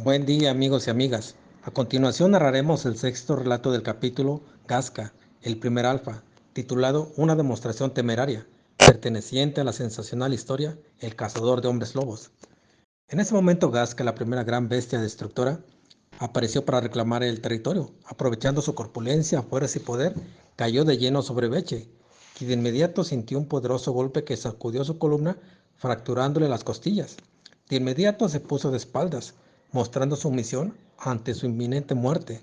Buen día amigos y amigas. A continuación narraremos el sexto relato del capítulo Gasca, el primer alfa, titulado Una demostración temeraria, perteneciente a la sensacional historia El cazador de hombres lobos. En ese momento Gasca, la primera gran bestia destructora, apareció para reclamar el territorio. Aprovechando su corpulencia, fuerza y poder, cayó de lleno sobre Beche, quien de inmediato sintió un poderoso golpe que sacudió su columna, fracturándole las costillas. De inmediato se puso de espaldas, mostrando sumisión ante su inminente muerte.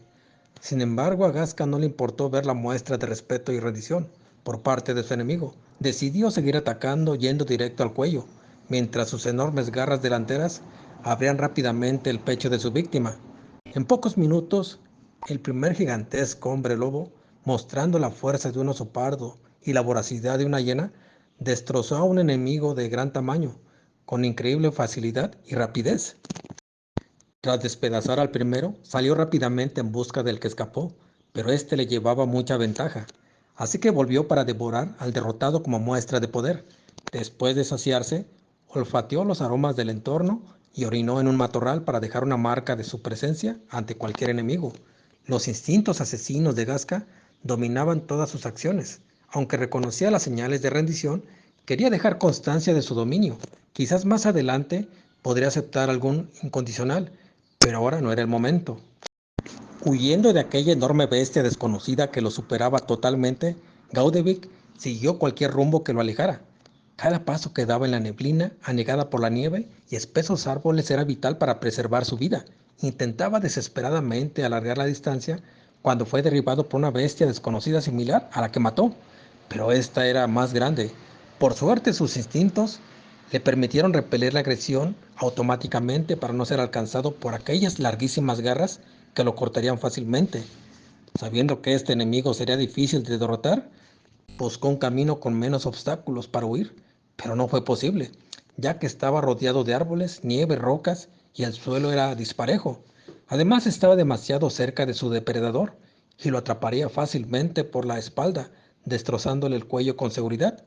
Sin embargo, a Gasca no le importó ver la muestra de respeto y rendición por parte de su enemigo. Decidió seguir atacando yendo directo al cuello, mientras sus enormes garras delanteras abrían rápidamente el pecho de su víctima. En pocos minutos, el primer gigantesco hombre lobo, mostrando la fuerza de un oso pardo y la voracidad de una hiena, destrozó a un enemigo de gran tamaño, con increíble facilidad y rapidez. Tras despedazar al primero, salió rápidamente en busca del que escapó, pero éste le llevaba mucha ventaja, así que volvió para devorar al derrotado como muestra de poder. Después de saciarse, olfateó los aromas del entorno y orinó en un matorral para dejar una marca de su presencia ante cualquier enemigo. Los instintos asesinos de Gasca dominaban todas sus acciones. Aunque reconocía las señales de rendición, quería dejar constancia de su dominio. Quizás más adelante podría aceptar algún incondicional, pero ahora no era el momento. Huyendo de aquella enorme bestia desconocida que lo superaba totalmente, Gaudevic siguió cualquier rumbo que lo alejara. Cada paso que daba en la neblina, anegada por la nieve y espesos árboles, era vital para preservar su vida. Intentaba desesperadamente alargar la distancia cuando fue derribado por una bestia desconocida similar a la que mató, pero esta era más grande. Por suerte, sus instintos le permitieron repeler la agresión automáticamente para no ser alcanzado por aquellas larguísimas garras que lo cortarían fácilmente. Sabiendo que este enemigo sería difícil de derrotar, buscó un camino con menos obstáculos para huir, pero no fue posible, ya que estaba rodeado de árboles, nieve, rocas y el suelo era disparejo. Además estaba demasiado cerca de su depredador y lo atraparía fácilmente por la espalda, destrozándole el cuello con seguridad.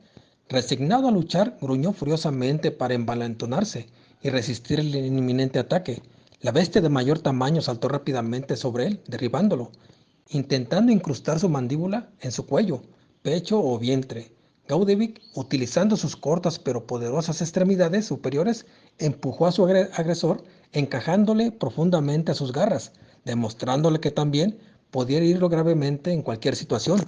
Resignado a luchar, gruñó furiosamente para envalentonarse y resistir el inminente ataque. La bestia de mayor tamaño saltó rápidamente sobre él, derribándolo, intentando incrustar su mandíbula en su cuello, pecho o vientre. Gaudevic, utilizando sus cortas pero poderosas extremidades superiores, empujó a su agresor, encajándole profundamente a sus garras, demostrándole que también podía herirlo gravemente en cualquier situación.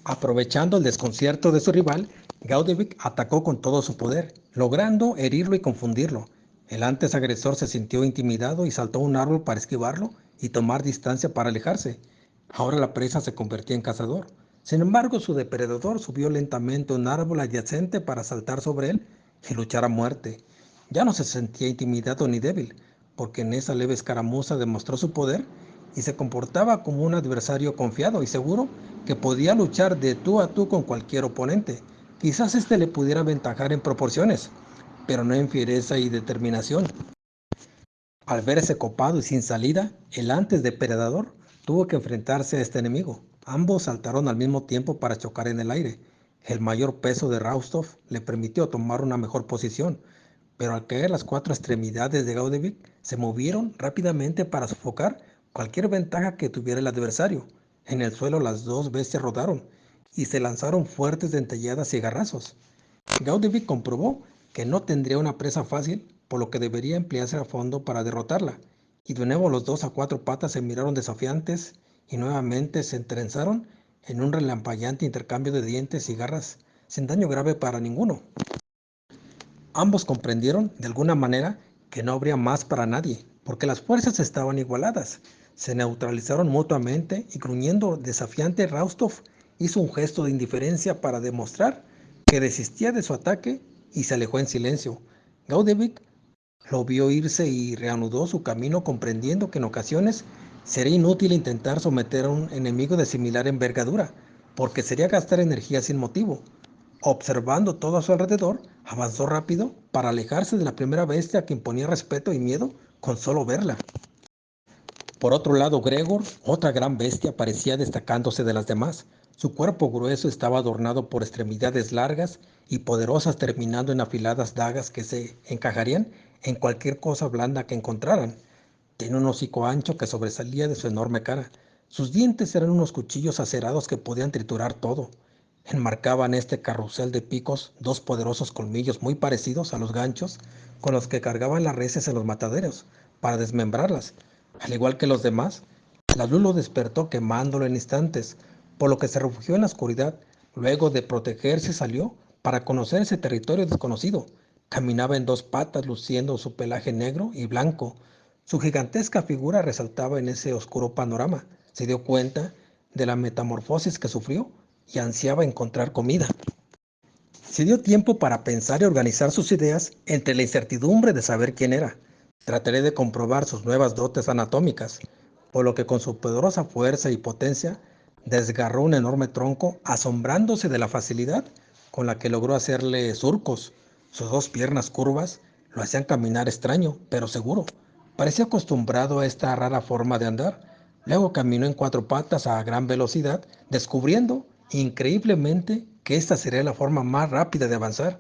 Aprovechando el desconcierto de su rival, Gaudevic atacó con todo su poder, logrando herirlo y confundirlo. El antes agresor se sintió intimidado y saltó a un árbol para esquivarlo y tomar distancia para alejarse. Ahora la presa se convertía en cazador. Sin embargo, su depredador subió lentamente a un árbol adyacente para saltar sobre él y luchar a muerte. Ya no se sentía intimidado ni débil, porque en esa leve escaramuza demostró su poder y se comportaba como un adversario confiado y seguro que podía luchar de tú a tú con cualquier oponente. Quizás este le pudiera aventajar en proporciones, pero no en fiereza y determinación. Al verse copado y sin salida, el antes depredador tuvo que enfrentarse a este enemigo. Ambos saltaron al mismo tiempo para chocar en el aire. El mayor peso de Raustov le permitió tomar una mejor posición, pero al caer las cuatro extremidades de Gaudevic se movieron rápidamente para sofocar cualquier ventaja que tuviera el adversario. En el suelo las dos bestias rodaron y se lanzaron fuertes dentelladas y garrazos. Gaudevic comprobó que no tendría una presa fácil, por lo que debería emplearse a fondo para derrotarla, y de nuevo los dos a cuatro patas se miraron desafiantes y nuevamente se entrenzaron en un relampagueante intercambio de dientes y garras, sin daño grave para ninguno. Ambos comprendieron, de alguna manera, que no habría más para nadie, porque las fuerzas estaban igualadas. Se neutralizaron mutuamente y gruñendo desafiante, Raustov hizo un gesto de indiferencia para demostrar que desistía de su ataque y se alejó en silencio. Gaudevic lo vio irse y reanudó su camino, comprendiendo que en ocasiones sería inútil intentar someter a un enemigo de similar envergadura, porque sería gastar energía sin motivo. Observando todo a su alrededor, avanzó rápido para alejarse de la primera bestia que imponía respeto y miedo con solo verla. Por otro lado, Gregor, otra gran bestia, parecía destacándose de las demás. Su cuerpo grueso estaba adornado por extremidades largas y poderosas, terminando en afiladas dagas que se encajarían en cualquier cosa blanda que encontraran. Tenía un hocico ancho que sobresalía de su enorme cara. Sus dientes eran unos cuchillos acerados que podían triturar todo. Enmarcaban este carrusel de picos dos poderosos colmillos muy parecidos a los ganchos con los que cargaban las reses en los mataderos para desmembrarlas. Al igual que los demás, la luz lo despertó quemándolo en instantes, por lo que se refugió en la oscuridad. Luego de protegerse salió para conocer ese territorio desconocido. Caminaba en dos patas luciendo su pelaje negro y blanco. Su gigantesca figura resaltaba en ese oscuro panorama. Se dio cuenta de la metamorfosis que sufrió y ansiaba encontrar comida. Se dio tiempo para pensar y organizar sus ideas entre la incertidumbre de saber quién era. Trataré de comprobar sus nuevas dotes anatómicas, por lo que con su poderosa fuerza y potencia desgarró un enorme tronco, asombrándose de la facilidad con la que logró hacerle surcos. Sus dos piernas curvas lo hacían caminar extraño, pero seguro. Parecía acostumbrado a esta rara forma de andar. Luego caminó en cuatro patas a gran velocidad, descubriendo increíblemente que esta sería la forma más rápida de avanzar.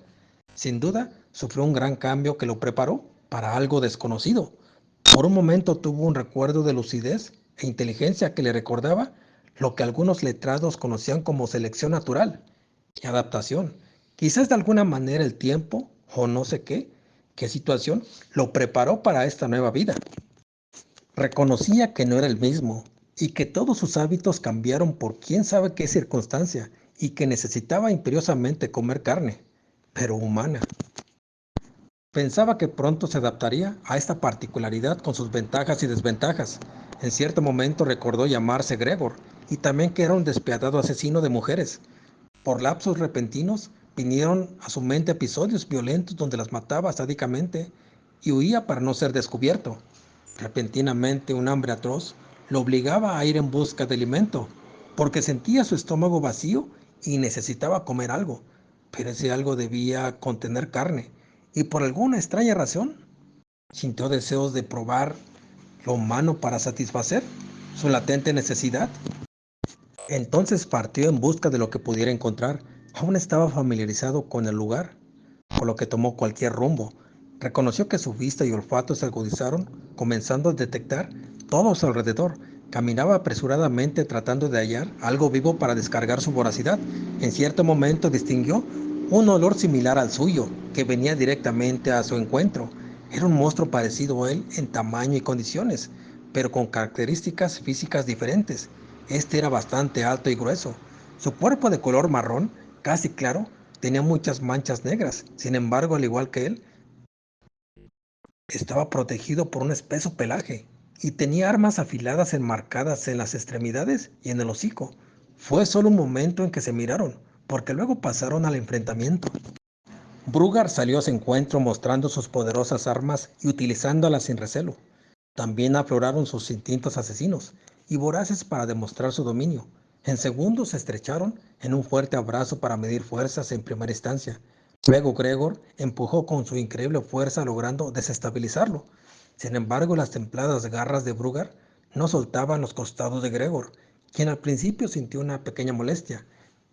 Sin duda, sufrió un gran cambio que lo preparó para algo desconocido. Por un momento tuvo un recuerdo de lucidez e inteligencia que le recordaba lo que algunos letrados conocían como selección natural y adaptación. Quizás de alguna manera el tiempo, o no sé qué situación, lo preparó para esta nueva vida. Reconocía que no era el mismo y que todos sus hábitos cambiaron por quién sabe qué circunstancia y que necesitaba imperiosamente comer carne, pero humana. Pensaba que pronto se adaptaría a esta particularidad con sus ventajas y desventajas. En cierto momento recordó llamarse Gregor y también que era un despiadado asesino de mujeres. Por lapsos repentinos vinieron a su mente episodios violentos donde las mataba sádicamente y huía para no ser descubierto. Repentinamente un hambre atroz lo obligaba a ir en busca de alimento, porque sentía su estómago vacío y necesitaba comer algo, pero ese algo debía contener carne, y por alguna extraña razón sintió deseos de probar lo humano para satisfacer su latente necesidad. Entonces partió en busca de lo que pudiera encontrar. Aún estaba familiarizado con el lugar, por lo que tomó cualquier rumbo. Reconoció que su vista y olfato se agudizaron, comenzando a detectar todo a su alrededor. Caminaba apresuradamente tratando de hallar algo vivo para descargar su voracidad. En cierto momento distinguió un olor similar al suyo, que venía directamente a su encuentro. Era un monstruo parecido a él en tamaño y condiciones, pero con características físicas diferentes. Este era bastante alto y grueso. Su cuerpo de color marrón, casi claro, tenía muchas manchas negras. Sin embargo, al igual que él, estaba protegido por un espeso pelaje y tenía armas afiladas enmarcadas en las extremidades y en el hocico. Fue solo un momento en que se miraron, porque luego pasaron al enfrentamiento. Brugar salió a su encuentro mostrando sus poderosas armas y utilizándolas sin recelo. También afloraron sus instintos asesinos y voraces para demostrar su dominio. En segundos se estrecharon en un fuerte abrazo para medir fuerzas en primera instancia. Luego Gregor empujó con su increíble fuerza logrando desestabilizarlo. Sin embargo, las templadas garras de Brugar no soltaban los costados de Gregor, quien al principio sintió una pequeña molestia,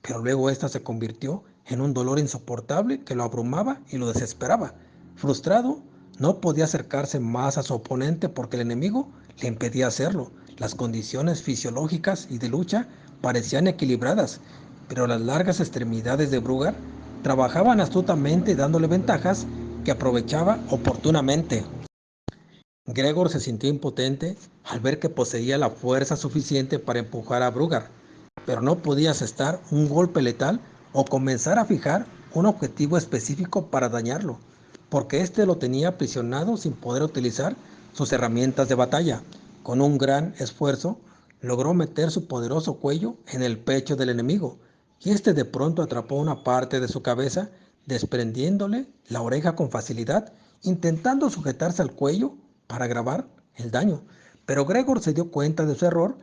pero luego esta se convirtió en un dolor insoportable que lo abrumaba y lo desesperaba. Frustrado, no podía acercarse más a su oponente porque el enemigo le impedía hacerlo. Las condiciones fisiológicas y de lucha parecían equilibradas, pero las largas extremidades de Brugar trabajaban astutamente dándole ventajas que aprovechaba oportunamente. Gregor se sintió impotente al ver que poseía la fuerza suficiente para empujar a Brugar, pero no podía asestar un golpe letal o comenzar a fijar un objetivo específico para dañarlo, porque éste lo tenía aprisionado sin poder utilizar sus herramientas de batalla. Con un gran esfuerzo, logró meter su poderoso cuello en el pecho del enemigo, y este de pronto atrapó una parte de su cabeza, desprendiéndole la oreja con facilidad, intentando sujetarse al cuello para agravar el daño. Pero Gregor se dio cuenta de su error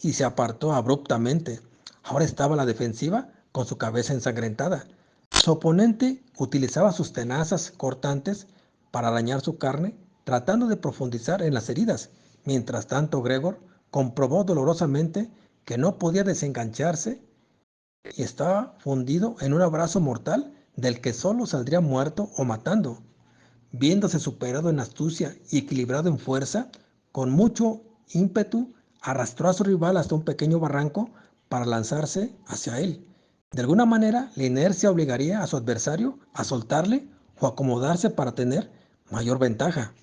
y se apartó abruptamente. Ahora estaba a la defensiva con su cabeza ensangrentada. Su oponente utilizaba sus tenazas cortantes para arañar su carne, tratando de profundizar en las heridas. Mientras tanto, Gregor comprobó dolorosamente que no podía desengancharse y estaba fundido en un abrazo mortal del que solo saldría muerto o matando. Viéndose superado en astucia y equilibrado en fuerza, con mucho ímpetu arrastró a su rival hasta un pequeño barranco para lanzarse hacia él. De alguna manera, la inercia obligaría a su adversario a soltarle o acomodarse para tener mayor ventaja.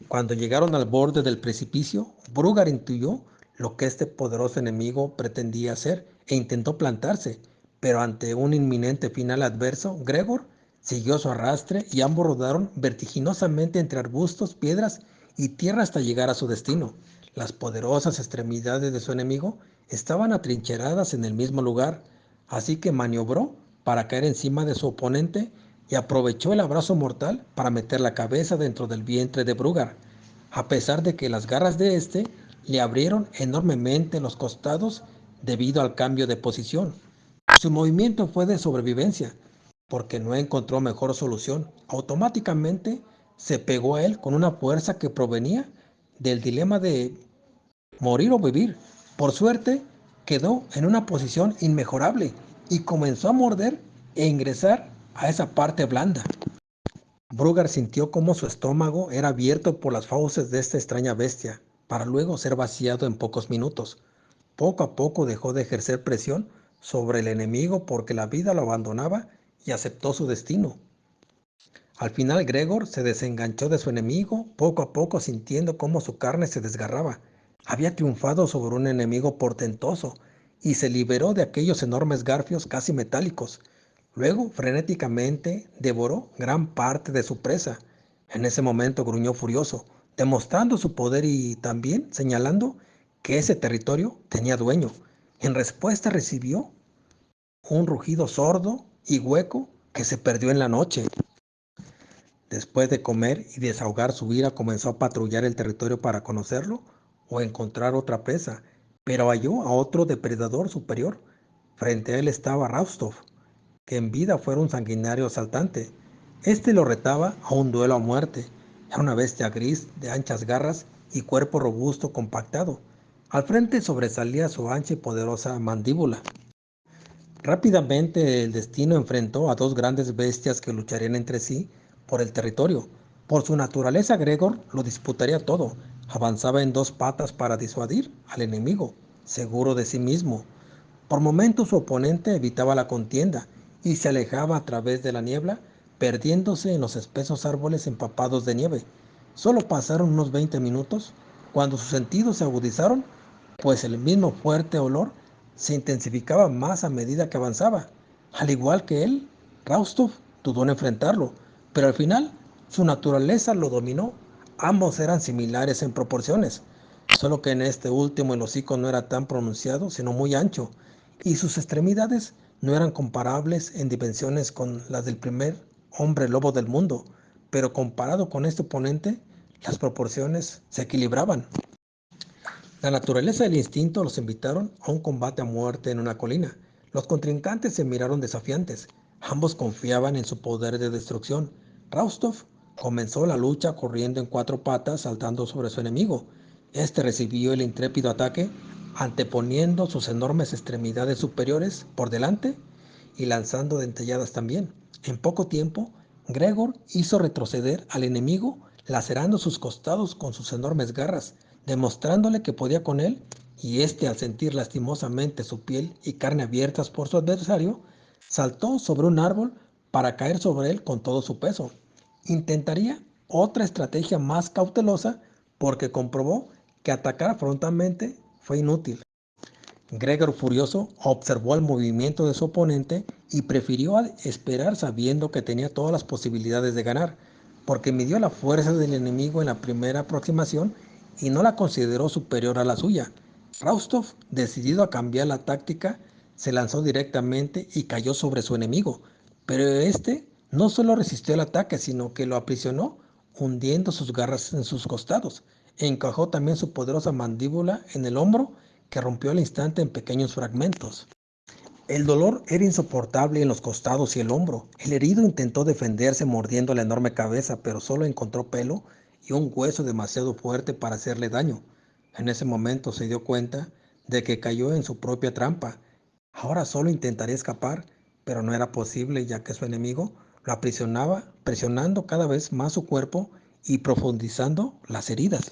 Cuando llegaron al borde del precipicio, Brugar intuyó lo que este poderoso enemigo pretendía hacer e intentó plantarse, pero ante un inminente final adverso, Gregor siguió su arrastre y ambos rodaron vertiginosamente entre arbustos, piedras y tierra hasta llegar a su destino. Las poderosas extremidades de su enemigo estaban atrincheradas en el mismo lugar, así que maniobró para caer encima de su oponente y aprovechó el abrazo mortal para meter la cabeza dentro del vientre de Brugar, a pesar de que las garras de este le abrieron enormemente los costados debido al cambio de posición. Su movimiento fue de sobrevivencia, porque no encontró mejor solución. Automáticamente se pegó a él con una fuerza que provenía del dilema de morir o vivir. Por suerte, quedó en una posición inmejorable y comenzó a morder e ingresar a esa parte blanda. Brugar sintió cómo su estómago era abierto por las fauces de esta extraña bestia, para luego ser vaciado en pocos minutos. Poco a poco dejó de ejercer presión sobre el enemigo porque la vida lo abandonaba y aceptó su destino. Al final Gregor se desenganchó de su enemigo, poco a poco sintiendo cómo su carne se desgarraba. Había triunfado sobre un enemigo portentoso y se liberó de aquellos enormes garfios casi metálicos. Luego, frenéticamente, devoró gran parte de su presa. En ese momento gruñó furioso, demostrando su poder y también señalando que ese territorio tenía dueño. En respuesta recibió un rugido sordo y hueco que se perdió en la noche. Después de comer y desahogar su ira, comenzó a patrullar el territorio para conocerlo o encontrar otra presa, pero halló a otro depredador superior. Frente a él estaba Raustov, que en vida fuera un sanguinario asaltante. Este lo retaba a un duelo a muerte. Era una bestia gris de anchas garras y cuerpo robusto compactado. Al frente sobresalía su ancha y poderosa mandíbula. Rápidamente el destino enfrentó a dos grandes bestias que lucharían entre sí por el territorio. Por su naturaleza, Gregor lo disputaría todo. Avanzaba en dos patas para disuadir al enemigo, seguro de sí mismo. Por momentos su oponente evitaba la contienda y se alejaba a través de la niebla, perdiéndose en los espesos árboles empapados de nieve. Solo pasaron unos 20 minutos cuando sus sentidos se agudizaron, pues el mismo fuerte olor se intensificaba más a medida que avanzaba. Al igual que él, Raustov dudó en enfrentarlo, pero al final su naturaleza lo dominó. Ambos eran similares en proporciones, solo que en este último el hocico no era tan pronunciado, sino muy ancho, y sus extremidades no eran comparables en dimensiones con las del primer hombre lobo del mundo, pero comparado con este oponente, las proporciones se equilibraban. La naturaleza y el instinto los invitaron a un combate a muerte en una colina. Los contrincantes se miraron desafiantes. Ambos confiaban en su poder de destrucción. Raustov comenzó la lucha corriendo en cuatro patas, saltando sobre su enemigo. Este recibió el intrépido ataque, anteponiendo sus enormes extremidades superiores por delante y lanzando dentelladas también. En poco tiempo, Gregor hizo retroceder al enemigo, lacerando sus costados con sus enormes garras, demostrándole que podía con él, y éste, al sentir lastimosamente su piel y carne abiertas por su adversario, saltó sobre un árbol para caer sobre él con todo su peso. Intentaría otra estrategia más cautelosa porque comprobó que atacar frontalmente fue inútil. Gregor, furioso, observó el movimiento de su oponente y prefirió esperar sabiendo que tenía todas las posibilidades de ganar, porque midió la fuerza del enemigo en la primera aproximación y no la consideró superior a la suya. Raustov, decidido a cambiar la táctica, se lanzó directamente y cayó sobre su enemigo, pero este no solo resistió el ataque, sino que lo aprisionó, hundiendo sus garras en sus costados. Encajó también su poderosa mandíbula en el hombro, que rompió al instante en pequeños fragmentos. El dolor era insoportable en los costados y el hombro. El herido intentó defenderse mordiendo la enorme cabeza, pero solo encontró pelo y un hueso demasiado fuerte para hacerle daño. En ese momento se dio cuenta de que cayó en su propia trampa. Ahora solo intentaría escapar, pero no era posible ya que su enemigo lo aprisionaba, presionando cada vez más su cuerpo y profundizando las heridas.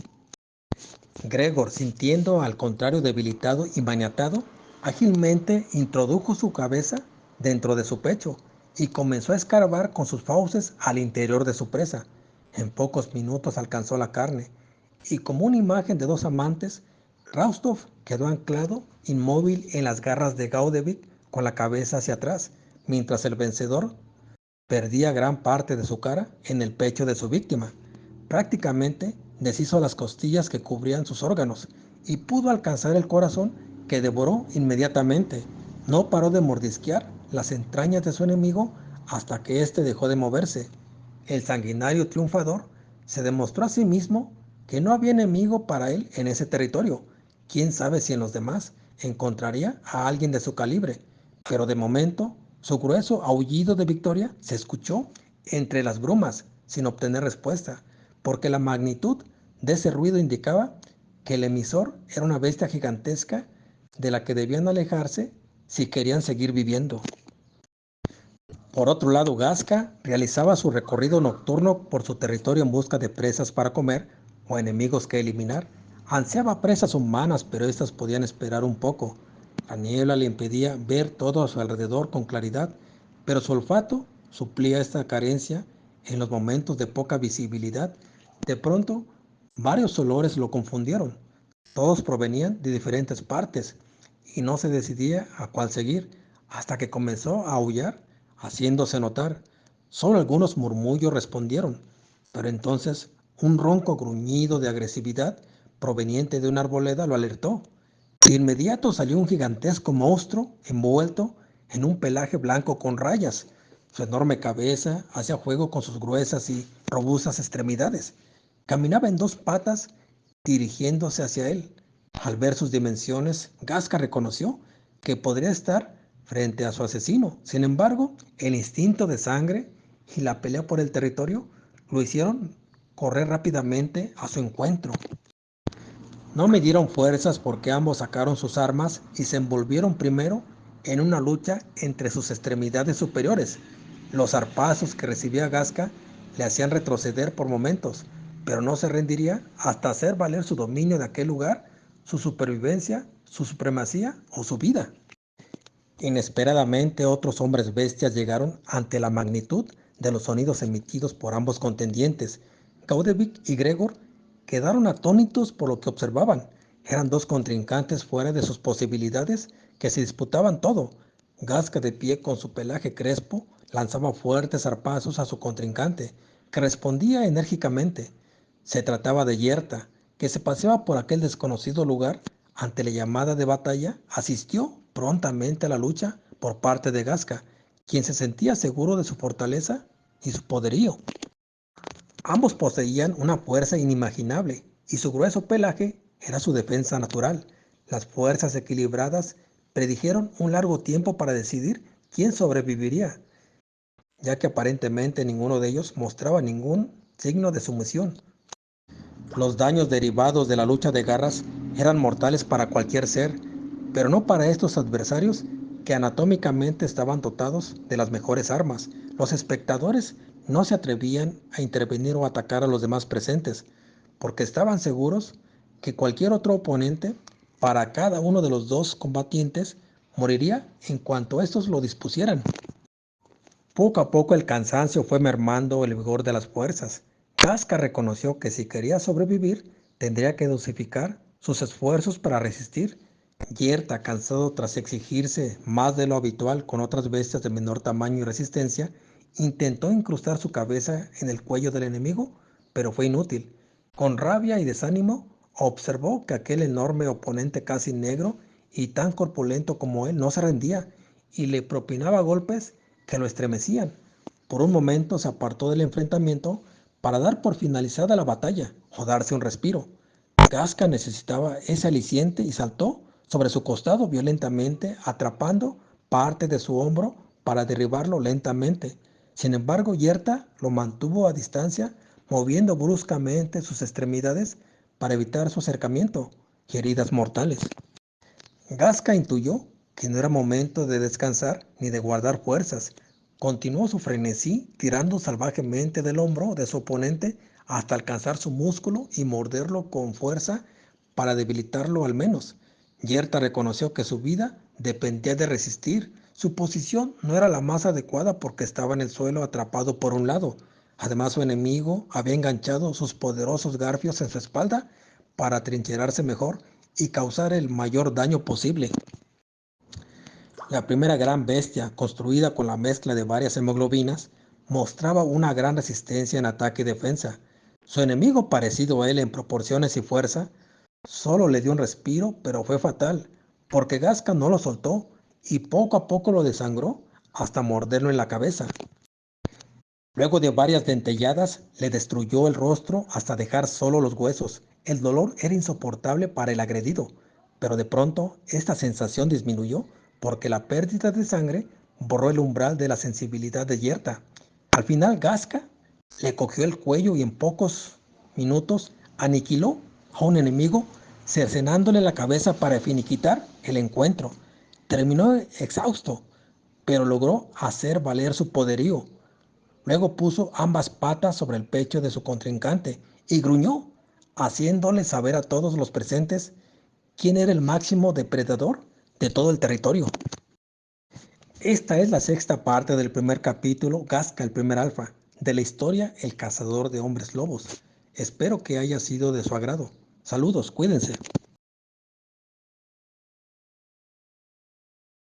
Gregor, sintiendo al contrario debilitado y maniatado, ágilmente introdujo su cabeza dentro de su pecho y comenzó a escarbar con sus fauces al interior de su presa. En pocos minutos alcanzó la carne y, como una imagen de dos amantes, Rostov quedó anclado inmóvil en las garras de Gaudevic con la cabeza hacia atrás, mientras el vencedor perdía gran parte de su cara en el pecho de su víctima. Prácticamente deshizo las costillas que cubrían sus órganos y pudo alcanzar el corazón, que devoró inmediatamente. No paró de mordisquear las entrañas de su enemigo hasta que éste dejó de moverse. El sanguinario triunfador se demostró a sí mismo que no había enemigo para él en ese territorio. Quién sabe si en los demás encontraría a alguien de su calibre, pero de momento su grueso aullido de victoria se escuchó entre las brumas sin obtener respuesta, porque la magnitud de ese ruido indicaba que el emisor era una bestia gigantesca de la que debían alejarse si querían seguir viviendo. Por otro lado, Gasca realizaba su recorrido nocturno por su territorio en busca de presas para comer o enemigos que eliminar. Ansiaba presas humanas, pero éstas podían esperar un poco. La niebla le impedía ver todo a su alrededor con claridad, pero su olfato suplía esta carencia en los momentos de poca visibilidad. De pronto, varios olores lo confundieron. Todos provenían de diferentes partes y no se decidía a cuál seguir hasta que comenzó a aullar, haciéndose notar. Solo algunos murmullos respondieron, pero entonces un ronco gruñido de agresividad proveniente de una arboleda lo alertó. De inmediato salió un gigantesco monstruo envuelto en un pelaje blanco con rayas. Su enorme cabeza hacía juego con sus gruesas y robustas extremidades. Caminaba en dos patas dirigiéndose hacia él. Al ver sus dimensiones, Gasca reconoció que podría estar frente a su asesino. Sin embargo, el instinto de sangre y la pelea por el territorio lo hicieron correr rápidamente a su encuentro. No midieron fuerzas porque ambos sacaron sus armas y se envolvieron primero en una lucha entre sus extremidades superiores. Los zarpazos que recibía Gasca le hacían retroceder por momentos, pero no se rendiría hasta hacer valer su dominio de aquel lugar, su supervivencia, su supremacía o su vida. Inesperadamente otros hombres bestias llegaron ante la magnitud de los sonidos emitidos por ambos contendientes. Gaudevic y Gregor quedaron atónitos por lo que observaban. Eran dos contrincantes fuera de sus posibilidades que se disputaban todo. Gasca, de pie con su pelaje crespo, lanzaba fuertes zarpazos a su contrincante, que respondía enérgicamente. Se trataba de Yerta, que se paseaba por aquel desconocido lugar. Ante la llamada de batalla, asistió prontamente a la lucha por parte de Gasca, quien se sentía seguro de su fortaleza y su poderío. Ambos poseían una fuerza inimaginable y su grueso pelaje era su defensa natural. Las fuerzas equilibradas predijeron un largo tiempo para decidir quién sobreviviría, ya que aparentemente ninguno de ellos mostraba ningún signo de sumisión. Los daños derivados de la lucha de garras eran mortales para cualquier ser, pero no para estos adversarios que anatómicamente estaban dotados de las mejores armas. Los espectadores no se atrevían a intervenir o atacar a los demás presentes, porque estaban seguros que cualquier otro oponente para cada uno de los dos combatientes moriría en cuanto estos lo dispusieran. Poco a poco el cansancio fue mermando el vigor de las fuerzas. Casca reconoció que si quería sobrevivir, tendría que dosificar sus esfuerzos para resistir. Yerta, cansado tras exigirse más de lo habitual con otras bestias de menor tamaño y resistencia, intentó incrustar su cabeza en el cuello del enemigo, pero fue inútil. Con rabia y desánimo, observó que aquel enorme oponente casi negro y tan corpulento como él no se rendía y le propinaba golpes que lo estremecían. Por un momento se apartó del enfrentamiento para dar por finalizada la batalla o darse un respiro. Gasca necesitaba ese aliciente y saltó sobre su costado violentamente, atrapando parte de su hombro para derribarlo lentamente. Sin embargo, Yerta lo mantuvo a distancia, moviendo bruscamente sus extremidades para evitar su acercamiento y heridas mortales. Gasca intuyó que no era momento de descansar ni de guardar fuerzas. Continuó su frenesí, tirando salvajemente del hombro de su oponente hasta alcanzar su músculo y morderlo con fuerza para debilitarlo al menos. Yerta reconoció que su vida dependía de resistir. Su posición no era la más adecuada porque estaba en el suelo atrapado por un lado. Además, su enemigo había enganchado sus poderosos garfios en su espalda para atrincherarse mejor y causar el mayor daño posible. La primera gran bestia, construida con la mezcla de varias hemoglobinas, mostraba una gran resistencia en ataque y defensa. Su enemigo, parecido a él en proporciones y fuerza, solo le dio un respiro, pero fue fatal, porque Gasca no lo soltó y poco a poco lo desangró hasta morderlo en la cabeza. Luego de varias dentelladas, le destruyó el rostro hasta dejar solo los huesos. El dolor era insoportable para el agredido, pero de pronto esta sensación disminuyó porque la pérdida de sangre borró el umbral de la sensibilidad de Yerta. Al final, Gasca le cogió el cuello y en pocos minutos aniquiló a un enemigo, cercenándole la cabeza para finiquitar el encuentro. Terminó exhausto, pero logró hacer valer su poderío. Luego puso ambas patas sobre el pecho de su contrincante y gruñó, haciéndole saber a todos los presentes quién era el máximo depredador de todo el territorio. Esta es la sexta parte del primer capítulo, Gasca, el primer alfa, de la historia El cazador de hombres lobos. Espero que haya sido de su agrado. Saludos, cuídense.